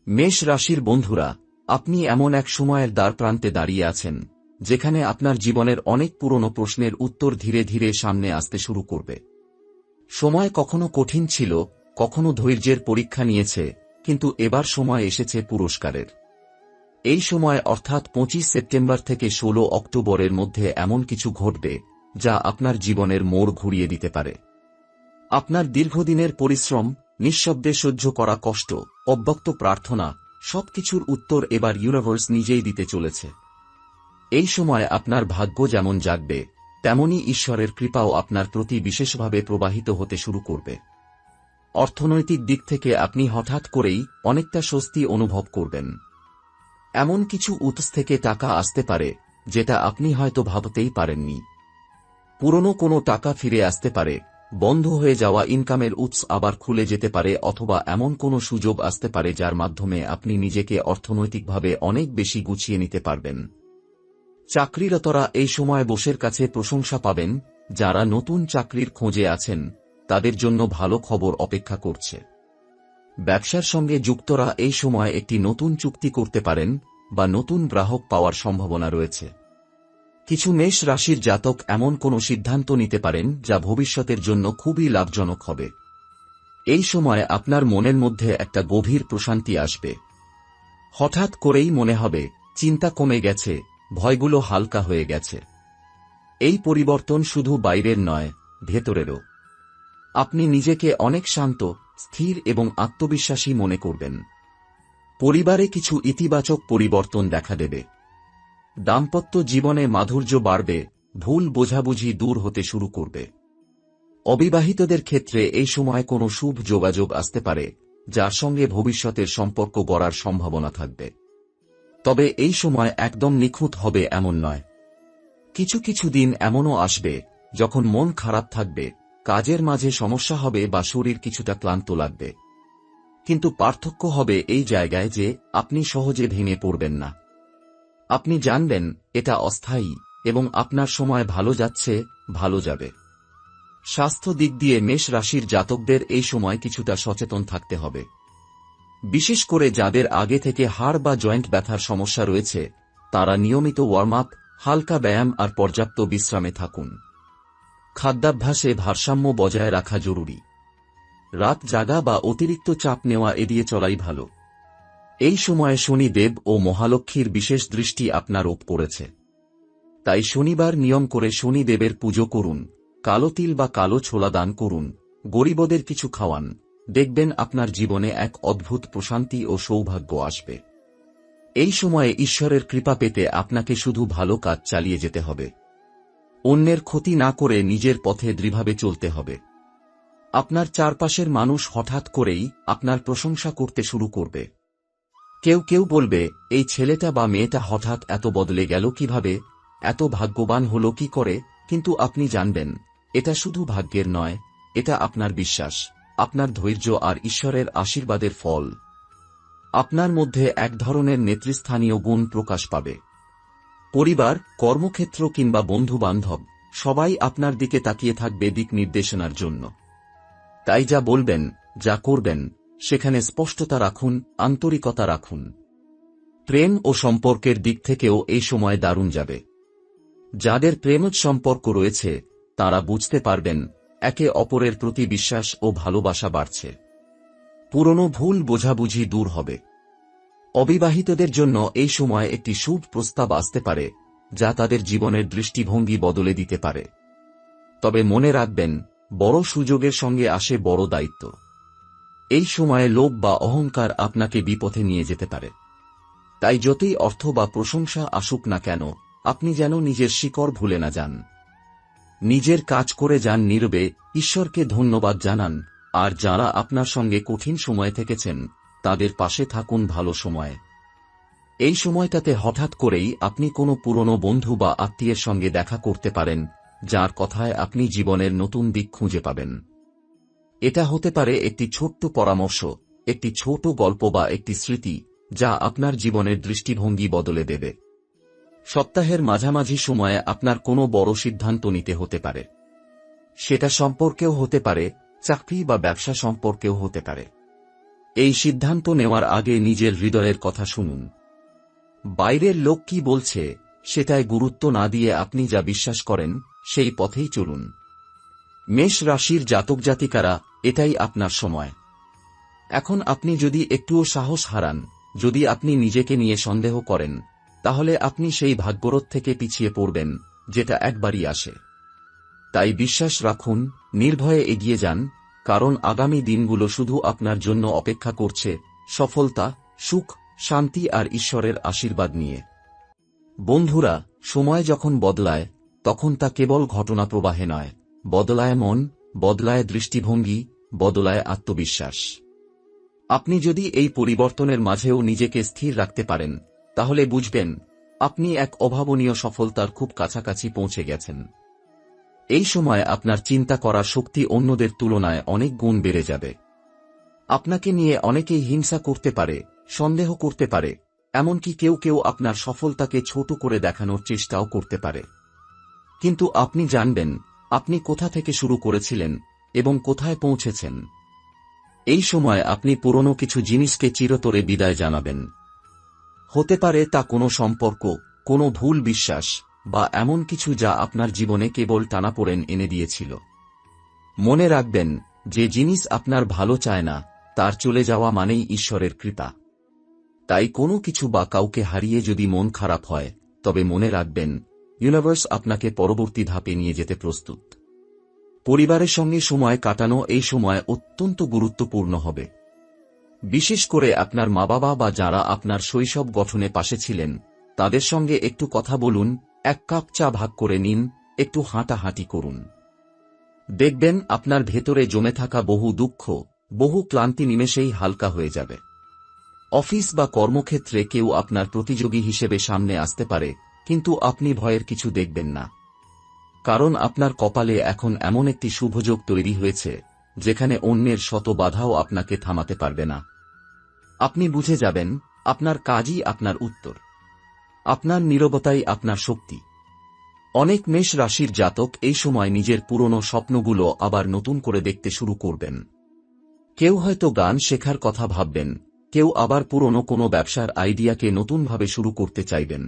মেষ রাশির বন্ধুরা, আপনি এমন এক সময়ের দ্বারপ্রান্তে দাঁড়িয়ে আছেন যেখানে আপনার জীবনের অনেক পুরনো প্রশ্নের উত্তর ধীরে ধীরে সামনে আসতে শুরু করবে। সময় কখনো কঠিন ছিল, কখনো ধৈর্যের পরীক্ষা নিয়েছে, কিন্তু এবার সময় এসেছে পুরস্কারের। এই সময় অর্থাৎ 25 সেপ্টেম্বর থেকে 16 অক্টোবরের মধ্যে এমন কিছু ঘটবে যা আপনার জীবনের মোড় ঘুরিয়ে দিতে পারে। আপনার দীর্ঘদিনের পরিশ্রম, নিঃশব্দে সহ্য করা কষ্ট, অব্যক্ত প্রার্থনা, সবকিছুর উত্তর এবার ইউনিভার্স নিজেই দিতে চলেছে। এই সময় আপনার ভাগ্য যেমন জাগবে, তেমনি ঈশ্বরের কৃপাও আপনার প্রতি বিশেষভাবে প্রবাহিত হতে শুরু করবে। অর্থনৈতিক দিক থেকে আপনি হঠাৎ করেই অনেকটা স্বস্তি অনুভব করবেন। এমন কিছু উৎস থেকে টাকা আসতে পারে যেটা আপনি হয়তো ভাবতেই পারেননি। পুরনো কোনো টাকা ফিরে আসতে পারে, বন্ধ হয়ে যাওয়া ইনকামের উৎস আবার খুলে যেতে পারে, অথবা এমন কোনো সুযোগ আসতে পারে যার মাধ্যমে আপনি নিজেকে অর্থনৈতিকভাবে অনেক বেশি গুছিয়ে নিতে পারবেন। চাকরিরতরা এই সময় বসের কাছে প্রশংসা পাবেন। যারা নতুন চাকরির খোঁজে আছেন তাদের জন্য ভালো খবর অপেক্ষা করছে। ব্যবসার সঙ্গে যুক্তরা এই সময় একটি নতুন চুক্তি করতে পারেন বা নতুন গ্রাহক পাওয়ার সম্ভাবনা রয়েছে। কিছু মেষ রাশির জাতক এমন কোনো সিদ্ধান্ত নিতে পারেন যা ভবিষ্যতের জন্য খুবই লাভজনক হবে। এই সময় আপনার মনের মধ্যে একটা গভীর প্রশান্তি আসবে। হঠাৎ করেই মনে হবে চিন্তা কমে গেছে, ভয়গুলো হালকা হয়ে গেছে। এই পরিবর্তন শুধু বাইরের নয়, ভেতরেরও। আপনি নিজেকে অনেক শান্ত, স্থির এবং আত্মবিশ্বাসী মনে করবেন। পরিবারে কিছু ইতিবাচক পরিবর্তন দেখা দেবে। দাম্পত্য জীবনে মাধুর্য বাড়বে, ভুল বোঝাবুঝি দূর হতে শুরু করবে। অবিবাহিতদের ক্ষেত্রে এই সময় কোনো শুভ যোগাযোগ আসতে পারে যার সঙ্গে ভবিষ্যতের সম্পর্ক গড়ার সম্ভাবনা থাকবে। তবে এই সময় একদম নিখুঁত হবে এমন নয়। কিছু কিছু দিন এমনও আসবে যখন মন খারাপ থাকবে, কাজের মাঝে সমস্যা হবে বা শরীর কিছুটা ক্লান্ত লাগবে। কিন্তু পার্থক্য হবে এই জায়গায় যে আপনি সহজে ভেঙে পড়বেন না। আপনি জানবেন এটা অস্থায়ী এবং আপনার সময় ভালো যাচ্ছে, ভালো যাবে। স্বাস্থ্য দিক দিয়ে মেষ রাশির জাতকদের এই সময় কিছুটা সচেতন থাকতে হবে। বিশেষ করে যাদের আগে থেকে হাড় বা জয়েন্ট ব্যথার সমস্যা রয়েছে, তারা নিয়মিত ওয়ার্ম আপ, হালকা ব্যায়াম আর পর্যাপ্ত বিশ্রামে থাকুন। খাদ্যাভ্যাসে ভারসাম্য বজায় রাখা জরুরি। রাত জাগা বা অতিরিক্ত চাপ নেওয়া এড়িয়ে চলাই ভালো। এই সময়ে শনিদেব ও মহালক্ষ্মীর বিশেষ দৃষ্টি আপনার ওপর পড়েছে। তাই শনিবার নিয়ম করে শনিদেবের পুজো করুন, কালো তিল বা কালো ছোলা দান করুন, গরিবদের কিছু খাওয়ান। দেখবেন আপনার জীবনে এক অদ্ভুত প্রশান্তি ও সৌভাগ্য আসবে। এই সময়ে ঈশ্বরের কৃপা পেতে আপনাকে শুধু ভালো কাজ চালিয়ে যেতে হবে। অন্যের ক্ষতি না করে নিজের পথে দৃঢ়ভাবে চলতে হবে। আপনার চারপাশের মানুষ হঠাৎ করেই আপনার প্রশংসা করতে শুরু করবে। কেউ কেউ বলবে, এই ছেলেটা বা মেয়েটা হঠাৎ এত বদলে গেল কিভাবে, এত ভাগ্যবান হলো কি করে। কিন্তু আপনি জানবেন এটা শুধু ভাগ্যের নয়, এটা আপনার বিশ্বাস, আপনার ধৈর্য আর ঈশ্বরের আশীর্বাদের ফল। আপনার মধ্যে এক ধরনের নেতৃস্থানীয় গুণ প্রকাশ পাবে। পরিবার, কর্মক্ষেত্র কিংবা বন্ধু-বান্ধব সবাই আপনার দিকে তাকিয়ে থাকবে দিক নির্দেশনার জন্য। তাই যা বলবেন, যা করবেন, সেখানে স্পষ্টতা রাখুন, আন্তরিকতা রাখুন। প্রেম ও সম্পর্কের দিক থেকেও এই সময় দারুণ যাবে। যাদের প্রেমজ সম্পর্ক রয়েছে তারা বুঝতে পারবেন একে অপরের প্রতি বিশ্বাস ও ভালোবাসা বাড়ছে। পুরনো ভুল বোঝাবুঝি দূর হবে। অবিবাহিতদের জন্য এই সময় একটি শুভ প্রস্তাব আসতে পারে যা তাদের জীবনের দৃষ্টিভঙ্গি বদলে দিতে পারে। তবে মনে রাখবেন, বড় সুযোগের সঙ্গে আসে বড় দায়িত্ব। এই সময়ে লোভ বা অহংকার আপনাকে বিপথে নিয়ে যেতে পারে। তাই যতই অর্থ বা প্রশংসা আসুক না কেন, আপনি যেন নিজের শিকড় ভুলে না যান। নিজের কাজ করে যান নীরবে, ঈশ্বরকে ধন্যবাদ জানান, আর যারা আপনার সঙ্গে কঠিন সময়ে থেকেছেন তাদের পাশে থাকুন ভালো সময়ে। এই সময়টাতে হঠাৎ করেই আপনি কোনো পুরনো বন্ধু বা আত্মীয়ের সঙ্গে দেখা করতে পারেন যার কথায় আপনি জীবনের নতুন দিক খুঁজে পাবেন। এটা হতে পারে একটি ছোট্ট পরামর্শ, একটি ছোট গল্প বা একটি স্মৃতি যা আপনার জীবনের দৃষ্টিভঙ্গি বদলে দেবে। সপ্তাহের মাঝামাঝি সময়ে আপনার কোনো বড় সিদ্ধান্ত নিতে হতে পারে। সেটা সম্পর্কেও হতে পারে, চাকরি বা ব্যবসা সম্পর্কেও হতে পারে। এই সিদ্ধান্ত নেওয়ার আগে নিজের হৃদয়ের কথা শুনুন। বাইরের লোক কি বলছে সেটায় গুরুত্ব না দিয়ে আপনি যা বিশ্বাস করেন সেই পথেই চলুন। মেষ রাশির জাতক জাতিকারা, এটাই আপনার সময়। এখন আপনি যদি একটুও সাহস হারান, যদি আপনি নিজেকে নিয়ে সন্দেহ করেন, তাহলে আপনি সেই ভাগ্যরথ থেকে পিছিয়ে পড়বেন যেটা একবারই আসে। তাই বিশ্বাস রাখুন, নির্ভয়ে এগিয়ে যান, কারণ আগামী দিনগুলো শুধু আপনার জন্য অপেক্ষা করছে, সফলতা, সুখ, শান্তি আর ঈশ্বরের আশীর্বাদ নিয়ে। বন্ধুরা, সময় যখন বদলায় তখন তা কেবল ঘটনা প্রবাহে নয়, বদলায় মন, বদলায় দৃষ্টিভঙ্গি, বদলায় আত্মবিশ্বাস। আপনি যদি এই পরিবর্তনের মাঝেও নিজেকে স্থির রাখতে পারেন, তাহলে বুঝবেন আপনি এক অভাবনীয় সফলতার খুব কাছাকাছি পৌঁছে গেছেন। এই সময় আপনার চিন্তা করার শক্তি অন্যদের তুলনায় অনেক গুণ বেড়ে যাবে। আপনাকে নিয়ে অনেকেই হিংসা করতে পারে, সন্দেহ করতে পারে, এমনকি কেউ কেউ আপনার সফলতাকে ছোট করে দেখানোর চেষ্টাও করতে পারে। কিন্তু আপনি জানবেন আপনি কোথা থেকে শুরু করেছিলেন এবং কোথায় পৌঁছেছেন। এই সময় আপনি পুরনো কিছু জিনিসকে চিরতরে বিদায় জানাবেন। হতে পারে তা কোনো সম্পর্ক, কোনো ভুল বিশ্বাস, বা এমন কিছু যা আপনার জীবনে কেবল টানাপোড়েন এনে দিয়েছিল। মনে রাখবেন, যে জিনিস আপনার ভালো চায় না তার চলে যাওয়া মানেই ঈশ্বরের কৃপা। তাই কোনো কিছু বা কাউকে হারিয়ে যদি মন খারাপ হয়, তবে মনে রাখবেন ইউনিভার্স আপনাকে পরবর্তী ধাপে নিয়ে যেতে প্রস্তুত। পরিবারের সঙ্গে সময় কাটানো এই সময় অত্যন্ত গুরুত্বপূর্ণ হবে। বিশেষ করে আপনার মা বাবা বা যারা আপনার শৈশব গঠনে পাশে ছিলেন, তাদের সঙ্গে একটু কথা বলুন, এক কাপ চা ভাগ করে নিন, একটু হাঁটাহাঁটি করুন। দেখবেন আপনার ভেতরে জমে থাকা বহু দুঃখ, বহু ক্লান্তি নিমেষেই হালকা হয়ে যাবে। অফিস বা কর্মক্ষেত্রে কেউ আপনার প্রতিযোগী হিসেবে সামনে আসতে পারে, কিন্তু আপনি ভয়ের কিছু দেখবেন না। কারণ আপনার কপালে এখন এমন একটি শুভযোগ তৈরি হয়েছে যেখানে অন্যের শত বাধাও আপনাকে থামাতে পারবে না। আপনি বুঝে যাবেন আপনার কাজই আপনার উত্তর, আপনার নীরবতাই আপনার শক্তি। অনেক মেষ রাশির জাতক এই সময় নিজের পুরনো স্বপ্নগুলো আবার নতুন করে দেখতে শুরু করবেন। কেউ হয়তো গান শেখার কথা ভাববেন, কেউ আবার পুরনো কোনো ব্যবসার আইডিয়াকে নতুনভাবে শুরু করতে চাইবেন।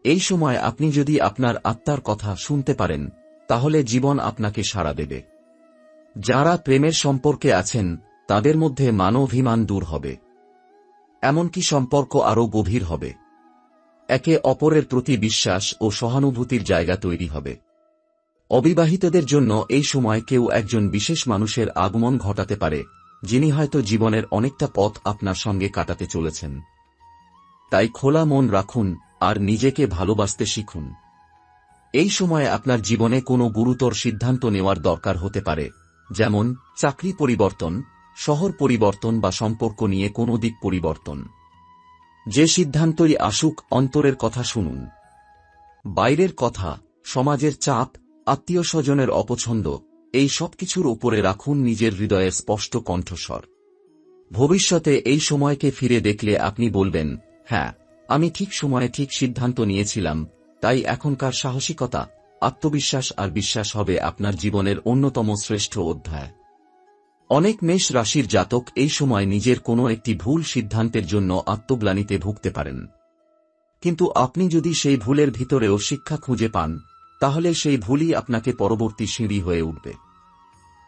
এই সময় আপনি যদি আপনার আত্মার কথা শুনতে পারেন, তাহলে জীবন আপনাকে সাড়া দেবে। যারা প্রেমের সম্পর্কে আছেন তাদের মধ্যে মানবাভিমান দূর হবে, এমনকি সম্পর্ক আরও গভীর হবে। একে অপরের প্রতি বিশ্বাস ও সহানুভূতির জায়গা তৈরি হবে। অবিবাহিতদের জন্য এই সময় কেউ একজন বিশেষ মানুষের আগমন ঘটাতে পারে, যিনি হয়তো জীবনের অনেকটা পথ আপনার সঙ্গে কাটাতে চলেছেন। তাই খোলা মন রাখুন আর নিজেকে ভালোবাসতে শিখুন। এই সময় আপনার জীবনে কোনো গুরুতর সিদ্ধান্ত নেওয়ার দরকার হতে পারে, যেমন চাকরি পরিবর্তন, শহর পরিবর্তন বা সম্পর্ক নিয়ে কোনো দিক পরিবর্তন। যে সিদ্ধান্তই আসুক, অন্তরের কথা শুনুন। বাইরের কথা, সমাজের চাপ, আত্মীয় স্বজনের অপছন্দ, এই সব কিছুর উপরে রাখুন নিজের হৃদয়ের স্পষ্ট কণ্ঠস্বর। ভবিষ্যতে এই সময়কে ফিরে দেখলে আপনি বলবেন, হ্যাঁ, আমি ঠিক সময়ে ঠিক সিদ্ধান্ত নিয়েছিলাম। তাই এখনকার সাহসিকতা, আত্মবিশ্বাস আর বিশ্বাস হবে আপনার জীবনের অন্যতম শ্রেষ্ঠ অধ্যায়। অনেক মেষ রাশির জাতক এই সময় নিজের কোনো একটি ভুল সিদ্ধান্তের জন্য আত্মগ্লানিতে ভুগতে পারেন। কিন্তু আপনি যদি সেই ভুলের ভিতরেও শিক্ষা খুঁজে পান, তাহলে সেই ভুলই আপনাকে পরবর্তী সিঁড়ি হয়ে উঠবে।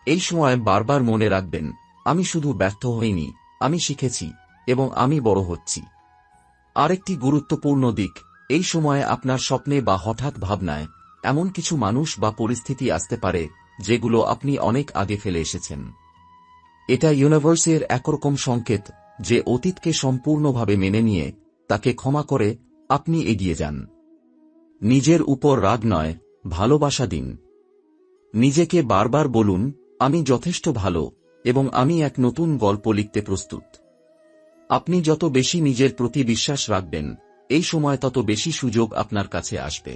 এই সময় বারবার মনে রাখবেন, আমি শুধু ব্যর্থ হইনি, আমি শিখেছি এবং আমি বড় হচ্ছি। আরেকটি গুরুত্বপূর্ণ দিক, এই সময়ে আপনার স্বপ্নে বা হঠাৎ ভাবনায় এমন কিছু মানুষ বা পরিস্থিতি আসতে পারে যেগুলো আপনি অনেক আগে ফেলে এসেছেন। এটা ইউনিভার্সের একরকম সংকেত যে অতীতকে সম্পূর্ণভাবে মেনে নিয়ে তাকে ক্ষমা করে আপনি এগিয়ে যান। নিজের উপর রাগ নয়, ভালোবাসা দিন। নিজেকে বারবার বলুন, আমি যথেষ্ট ভালো এবং আমি এক নতুন গল্প লিখতে প্রস্তুত। আপনি যত বেশি নিজের প্রতি বিশ্বাস রাখবেন, এই সময় তত বেশি সুযোগ আপনার কাছে আসবে।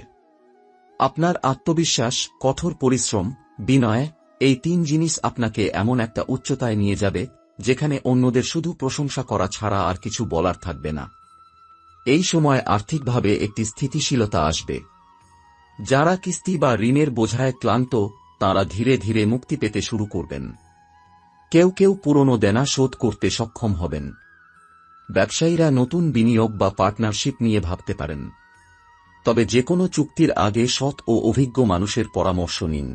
আপনার আত্মবিশ্বাস, কঠোর পরিশ্রম, বিনয়, এই 3 জিনিস আপনাকে এমন একটা উচ্চতায় নিয়ে যাবে যেখানে অন্যদের শুধু প্রশংসা করা ছাড়া আর কিছু বলার থাকবে না। এই সময় আর্থিকভাবে একটি স্থিতিশীলতা আসবে। যারা কিস্তি বা ঋণের বোঝায় ক্লান্ত, তাঁরা ধীরে ধীরে মুক্তি পেতে শুরু করবেন। কেউ কেউ পুরনো দেনা শোধ করতে সক্ষম হবেন। ব্যবসায়ীরা নতুন বিনিয়োগ বা পার্টনারশিপ নিয়ে ভাবতে পারেন। তবে যেকোনো চুক্তির আগে সৎ ও অভিজ্ঞ মানুষের পরামর্শ নিন।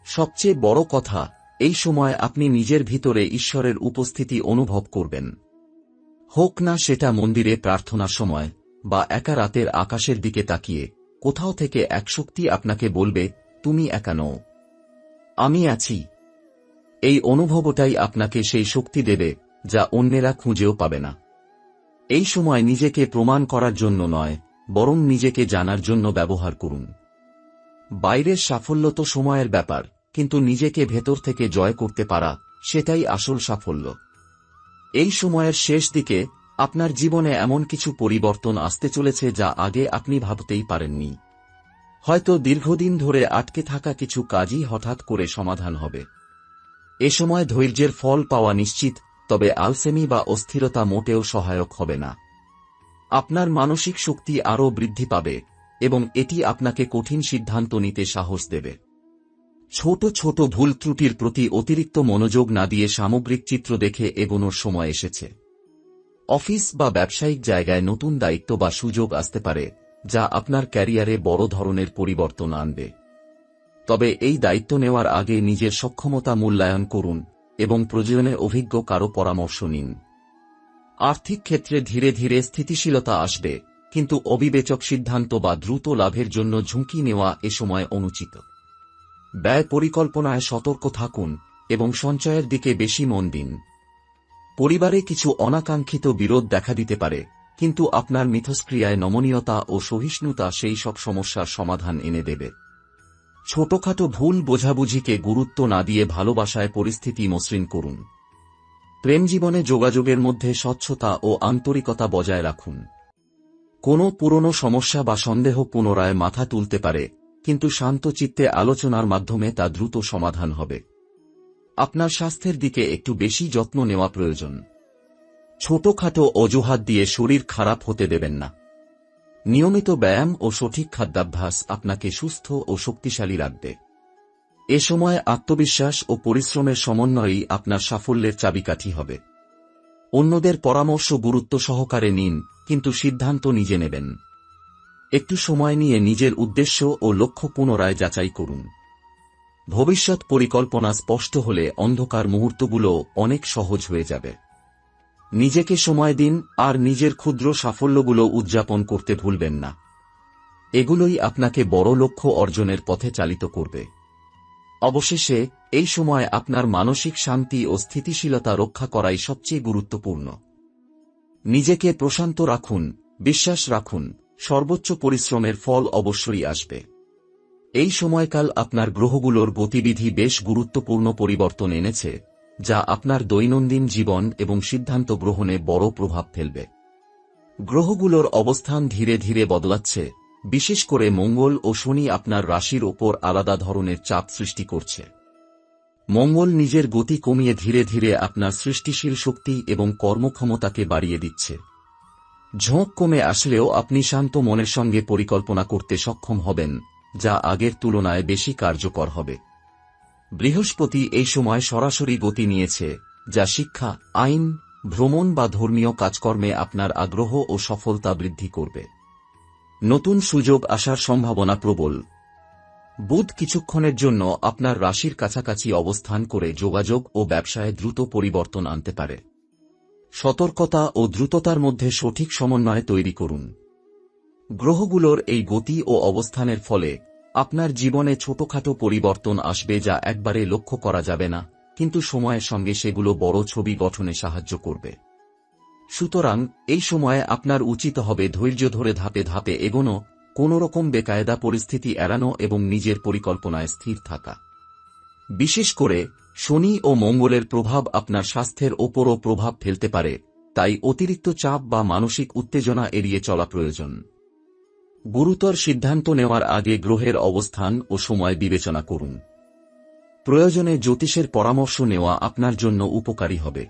সবচেয়ে বড় কথা, এই সময় আপনি নিজের ভিতরে ঈশ্বরের উপস্থিতি অনুভব করবেন। হোক না সেটা মন্দিরে প্রার্থনার সময় বা একা রাতের আকাশের দিকে তাকিয়ে, কোথাও থেকে এক শক্তি আপনাকে বলবে, তুমি একা নও, আমি আছি। এই অনুভবটাই আপনাকে সেই শক্তি দেবে যা অন্যেরা খুঁজেও পাবে না। এই সময় নিজেকে প্রমাণ করার জন্য নয়, বরং নিজেকে জানার জন্য ব্যবহার করুন। বাইরের সাফল্য তো সময়ের ব্যাপার, কিন্তু নিজেকে ভেতর থেকে জয় করতে পারা, সেটাই আসল সাফল্য। এই সময়ের শেষ দিকে আপনার জীবনে এমন কিছু পরিবর্তন আসতে চলেছে যা আগে আপনি ভাবতেই পারেননি। হয়তো দীর্ঘদিন ধরে আটকে থাকা কিছু কাজই হঠাৎ করে সমাধান হবে। এ সময় ধৈর্যের ফল পাওয়া নিশ্চিত, তবে আলসেমি বা অস্থিরতা মোটেও সহায়ক হবে না। আপনার মানসিক শক্তি আরও বৃদ্ধি পাবে এবং এটি আপনাকে কঠিন সিদ্ধান্ত নিতে সাহস দেবে। ছোট ছোট ভুল ত্রুটির প্রতি অতিরিক্ত মনোযোগ না দিয়ে সামগ্রিক চিত্র দেখে এগোনোর সময় এসেছে। অফিস বা ব্যবসায়িক জায়গায় নতুন দায়িত্ব বা সুযোগ আসতে পারে, যা আপনার ক্যারিয়ারে বড় ধরনের পরিবর্তন আনবে। তবে এই দায়িত্ব নেওয়ার আগে নিজের সক্ষমতা মূল্যায়ন করুন এবং প্রয়োজনে অভিজ্ঞ কারো পরামর্শ নিন। আর্থিক ক্ষেত্রে ধীরে ধীরে স্থিতিশীলতা আসবে, কিন্তু অবিবেচক সিদ্ধান্ত বা দ্রুত লাভের জন্য ঝুঁকি নেওয়া এ সময় অনুচিত। ব্যয় পরিকল্পনায় সতর্ক থাকুন এবং সঞ্চয়ের দিকে বেশি মন দিন। পরিবারে কিছু অনাকাঙ্ক্ষিত বিরোধ দেখা দিতে পারে, কিন্তু আপনার মিথস্ক্রিয়ায় নমনীয়তা ও সহিষ্ণুতা সেই সব সমস্যার সমাধান এনে দেবে। ছোটখাটো ভুল বোঝাবুঝিকে গুরুত্ব না দিয়ে ভালোবাসায় পরিস্থিতি মসৃণ করুন। প্রেমজীবনে যোগাযোগের মধ্যে স্বচ্ছতা ও আন্তরিকতা বজায় রাখুন। কোনো পুরনো সমস্যা বা সন্দেহ পুনরায় মাথা তুলতে পারে, কিন্তু শান্ত চিত্তে আলোচনার মাধ্যমে তা দ্রুত সমাধান হবে। আপনার স্বাস্থ্যের দিকে একটু বেশি যত্ন নেওয়া প্রয়োজন। ছোটখাটো অজুহাত দিয়ে শরীর খারাপ হতে দেবেন না। নিয়মিত ব্যায়াম ও সঠিক খাদ্যাভ্যাস আপনাকে সুস্থ ও শক্তিশালী রাখবে। এ সময় আত্মবিশ্বাস ও পরিশ্রমের সমন্বয়ই আপনার সাফল্যের চাবিকাঠি হবে। অন্যদের পরামর্শ গুরুত্ব সহকারে নিন, কিন্তু সিদ্ধান্ত নিজে নেবেন। একটু সময় নিয়ে নিজের উদ্দেশ্য ও লক্ষ্য পুনরায় যাচাই করুন। ভবিষ্যৎ পরিকল্পনা স্পষ্ট হলে অন্ধকার মুহূর্তগুলো অনেক সহজ হয়ে যাবে। নিজেকে সময় দিন আর নিজের ক্ষুদ্র সাফল্যগুলো উদযাপন করতে ভুলবেন না। এগুলোই আপনাকে বড় লক্ষ্য অর্জনের পথে চালিত করবে। অবশেষে, এই সময় আপনার মানসিক শান্তি ও স্থিতিশীলতা রক্ষা করাই সবচেয়ে গুরুত্বপূর্ণ। নিজেকে প্রশান্ত রাখুন, বিশ্বাস রাখুন, সর্বোচ্চ পরিশ্রমের ফল অবশ্যই আসবে। এই সময়কাল আপনার গ্রহগুলোর গতিবিধি বেশ গুরুত্বপূর্ণ পরিবর্তন এনেছে, যা আপনার দৈনন্দিন জীবন এবং সিদ্ধান্ত গ্রহণে বড় প্রভাব ফেলবে। গ্রহগুলোর অবস্থান ধীরে ধীরে বদলাচ্ছে, বিশেষ করে মঙ্গল ও শনি আপনার রাশির ওপর আলাদা ধরনের চাপ সৃষ্টি করছে। মঙ্গল নিজের গতি কমিয়ে ধীরে ধীরে আপনার সৃষ্টিশীল শক্তি এবং কর্মক্ষমতাকে বাড়িয়ে দিচ্ছে। ঝোঁক কমে আসলেও আপনি শান্ত মনের সঙ্গে পরিকল্পনা করতে সক্ষম হবেন, যা আগের তুলনায় বেশি কার্যকর হবে। বৃহস্পতি এই সময় সরাসরি গতি নিয়েছে, যা শিক্ষা, আইন, ভ্রমণ বা ধর্মীয় কাজকর্মে আপনার আগ্রহ ও সফলতা বৃদ্ধি করবে। নতুন সুযোগ আসার সম্ভাবনা প্রবল। বুধ কিছুক্ষণের জন্য আপনার রাশির কাছাকাছি অবস্থান করে যোগাযোগ ও ব্যবসায় দ্রুত পরিবর্তন আনতে পারে। সতর্কতা ও দ্রুততার মধ্যে সঠিক সমন্বয় তৈরি করুন। গ্রহগুলোর এই গতি ও অবস্থানের ফলে আপনার জীবনে ছোটখাটো পরিবর্তন আসবে যা একবারে লক্ষ্য করা যাবে না, কিন্তু সময়ের সঙ্গে সেগুলো বড় ছবি গঠনে সাহায্য করবে। সুতরাং এই সময়ে আপনার উচিত হবে ধৈর্য ধরে ধাপে ধাপে এগোনো, কোনোরকম বেকায়দা পরিস্থিতি এড়ানো এবং নিজের পরিকল্পনায় স্থির থাকা। বিশেষ করে শনি ও মঙ্গলের প্রভাব আপনার স্বাস্থ্যের ওপরও প্রভাব ফেলতে পারে, তাই অতিরিক্ত চাপ বা মানসিক উত্তেজনা এড়িয়ে চলা প্রয়োজন। গুরুতর সিদ্ধান্ত নেওয়ার আগে গ্রহের অবস্থান ও সময় বিবেচনা করুন। প্রয়োজনে জ্যোতিষের পরামর্শ নেওয়া আপনার জন্য উপকারী হবে।